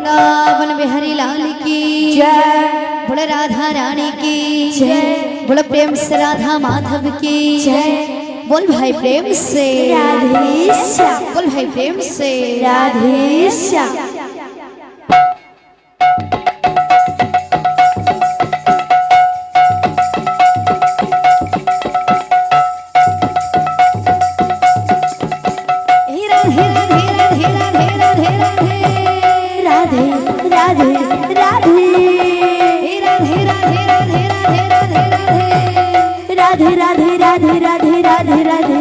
वृंदावन बिहारी लाल की जय। बोले राधा रानी की जय। बोले प्रेम से राधा माधव की जय। बोल भाई प्रेम से राधेश्याम। बोल भाई प्रेम से राधेश्याम। राधे राधे राधे राधे राधे राधे राधे राधे राधे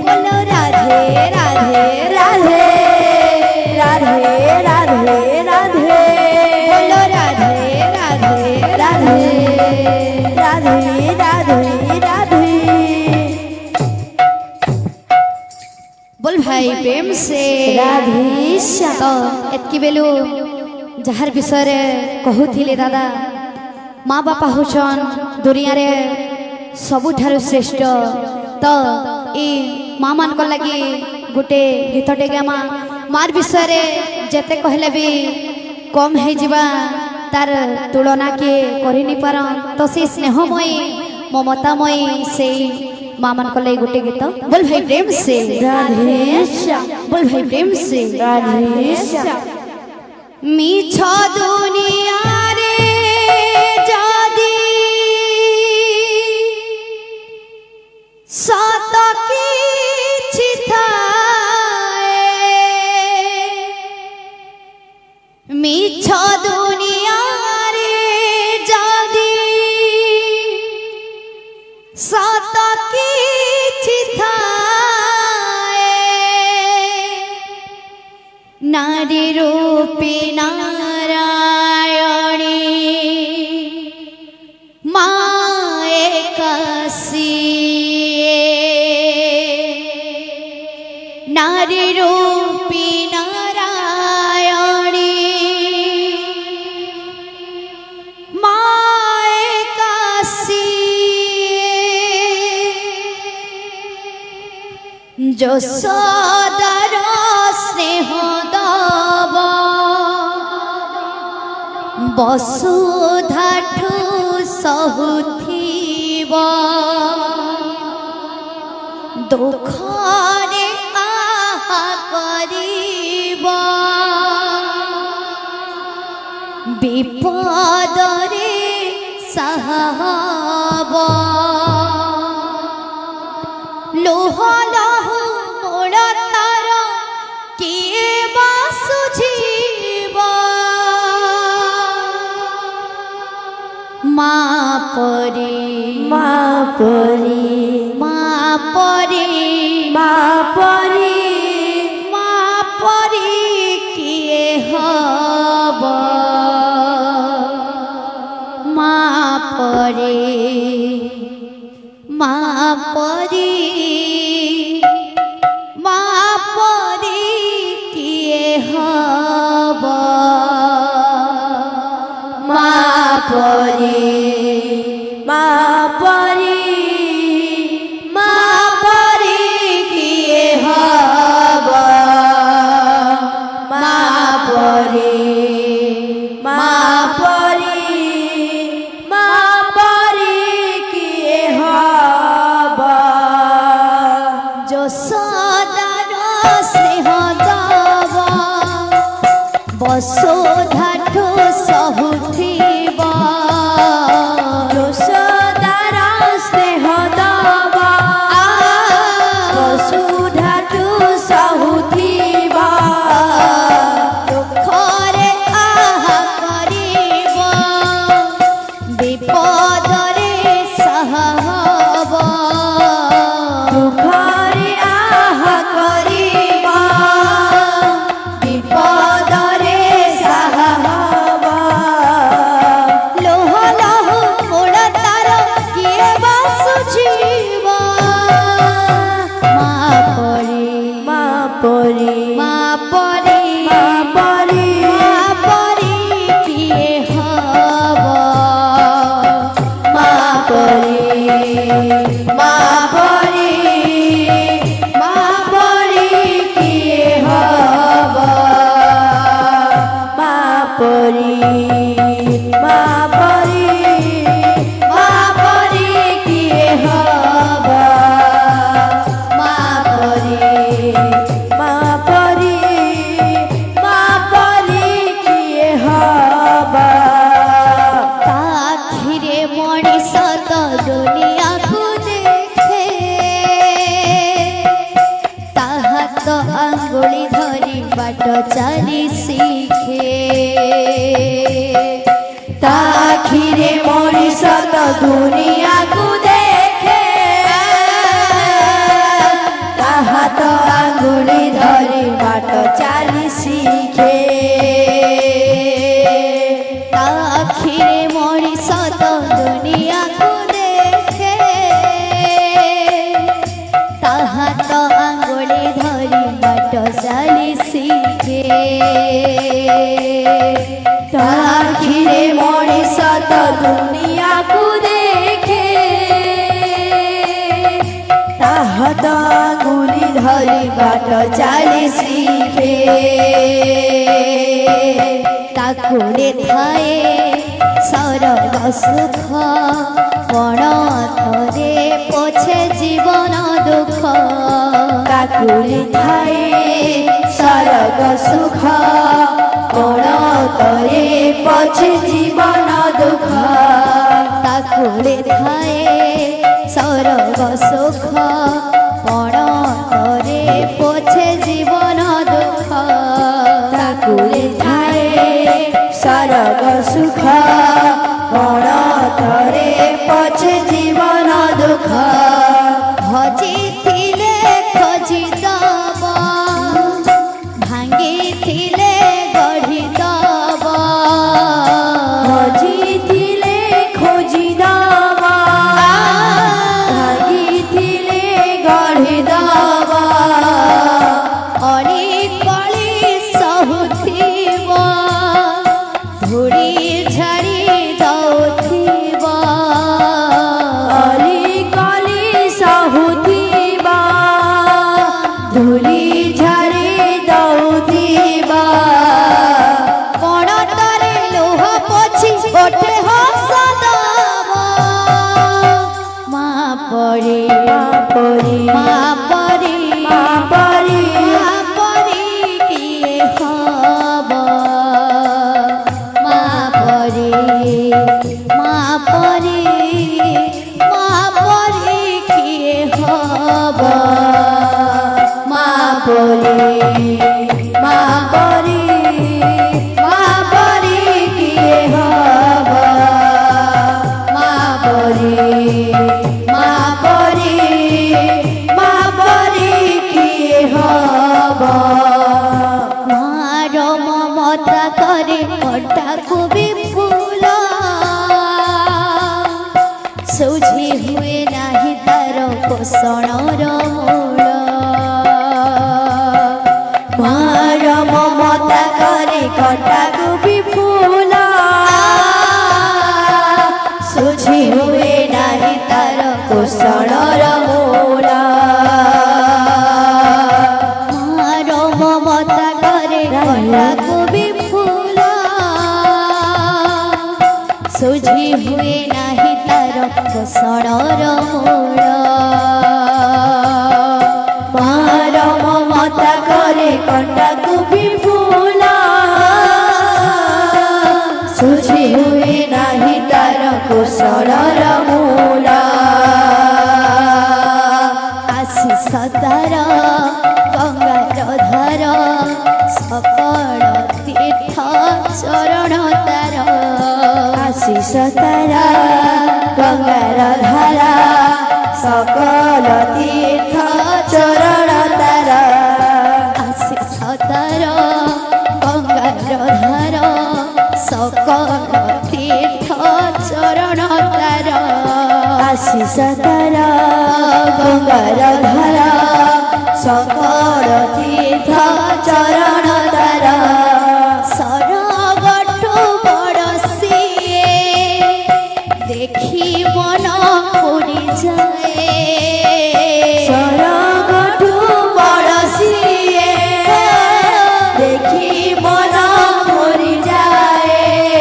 बोलो राधे राधे राधे राधे राधे राधे बोलो राधे राधे राधे राधे राधे राधे बोल भाई प्रेम से राधेश्याम। तो एतकी बेलू जार विषय कहूले दादा माँ बापा होचन दुनिया रे सबुठारु श्रेष्ठ तो ये माँ मान लगी गोटे गीतटे गामा मार विषय जेते कहले भी कम है जीवा तार तुलना के करनी पारन तो से स्नेहमयी ममतामयी से माँ मान लगी गोटे गीत बोल भाई प्रेम से राधेश्याम। बोल भाई प्रेम से राधेश्याम। मिछ दुनिया रे जदि सत किछि थाए मिछ दुनिया रे जदि सत किछि थाए नारी रूपी नारायणी माए काशी नारी रूपी नारायणी माए काशी जो सदर स्नेह बसुधाठू सहुथिब दुखरे आहा करिब विपदरे सहाब लोह लहु मोड़ तार किए बासुझीब माँ परी माँ परी माँ परी माँ परी माँ परी किए हब माँ परी माँ परी माँ परी किए हब माँ परी माँ परी माँ परी किए हब माँ परी माँ परी माँ परी किए हब जो सदर स्नेह दब बसुधाठू सहुथिब सदार स्नेह दब बसुधाठू सहुथिब दुखरे आहा करिब विपदरे सहाब दुखरे आहा करिब विपदरे सहाब মা পরি মা পরি কিয়ে হব মা পরি মা পরি মা পরি কিয়ে হব আখিরে মଣିষ তো দুনিয়াକୁ দেখে তাহা তো আঙ্গুଳି ধরি বাট চালি শিখে তাখিরে মଣିষ তো দুনিয়াକୁ দেখে তাহা তো আঙ্গুলি ধরি বাট চালি শিখে আখিরে মଣିষ তো দুনিয়াକୁ দেখে তাহা তো আঙ্গুଳି ধরি বাট চালি শিখে তাখিরে মଣିষ তো দুনিয়াକୁ দেখে তাহা তো আঙ্গুলি ধরি বাট চালি শিখে তাকুড়ে থায়ে সরগ সুখ বণ থরে পছে জীবন দুঃখ কাকুলি ঠায়ে সরগ সুখ কোণ করে পছে জীবন দুঃখ তাকুড়ে থায়ে সরগ সুখ বণ থরে পছে জীবন দুঃখ কাকুলি ঠায়ে সরগ সুখ কোণ করে পছে জীবন দুঃখ ভজিছিলে খোঁজি দব ভাঙ্গিছিলে গঢ়ি দব খোঁজিছিলে খোঁজি দব ভাগিছিলে গঢ়ি দব অলি কলি সহুথিব ধূলি ঝাড়ি দউথিব অলি কলি সহুথিবা ধূলি ঝাড়ি দউথিবা পণতরে লোহ পছি ওঠে হস দব মা পড়ে মা পরি মা পড়ে মা পরি মা পড়ে কিয়ে হব মা পড়ে মা পড়ে মা পড়ে কিয়ে হব মা পরি মা পরি মা পরি কিয়ে হব মা পরি মা পরি মা পরি কিয়ে হব মার মমতা করে কটাকু বিপুল সুঝি হুয়ে নাহি তার পোষণর মূল মার মমতা করে কটাকু বিপুল সুঝি হুয়ে নাহি তার পোষণর মূল মার মমতা করে কটাকু বিপুল সুঝি হুয়ে নাহি তার পোষণর মূল মার মমতা করে কটাকু বিপুল সুঝি হুয়ে নাহি তার কোশলর মূল আশিষ তার গঙ্গার ধার সকল তীর্থ চরণ তার আশিষ তারা গঙ্গার ধারা সকল তীর্থ চরণ তারা আশিষ তার গঙ্গার ধার সকল তীর্থ চরণ তার আশিষ তারা গঙ্গার ধারা সকল তীর্থ চরণ তারা সরগঠু বড় সিয়ে দেখি মন পুরি যায় সরগঠু বড় সিয়ে দেখি মন মরি যায়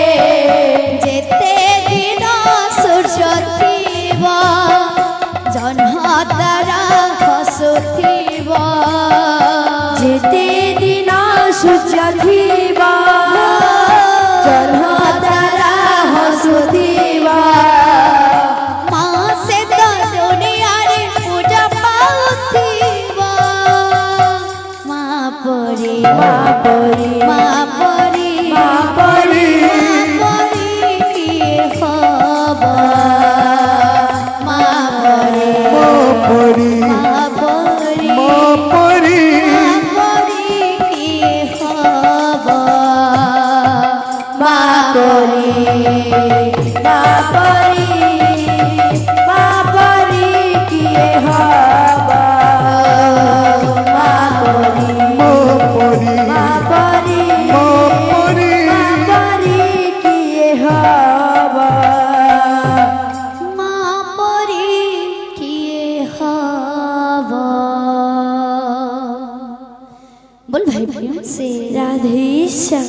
बोल भाई प्रेम से राधेश्याम।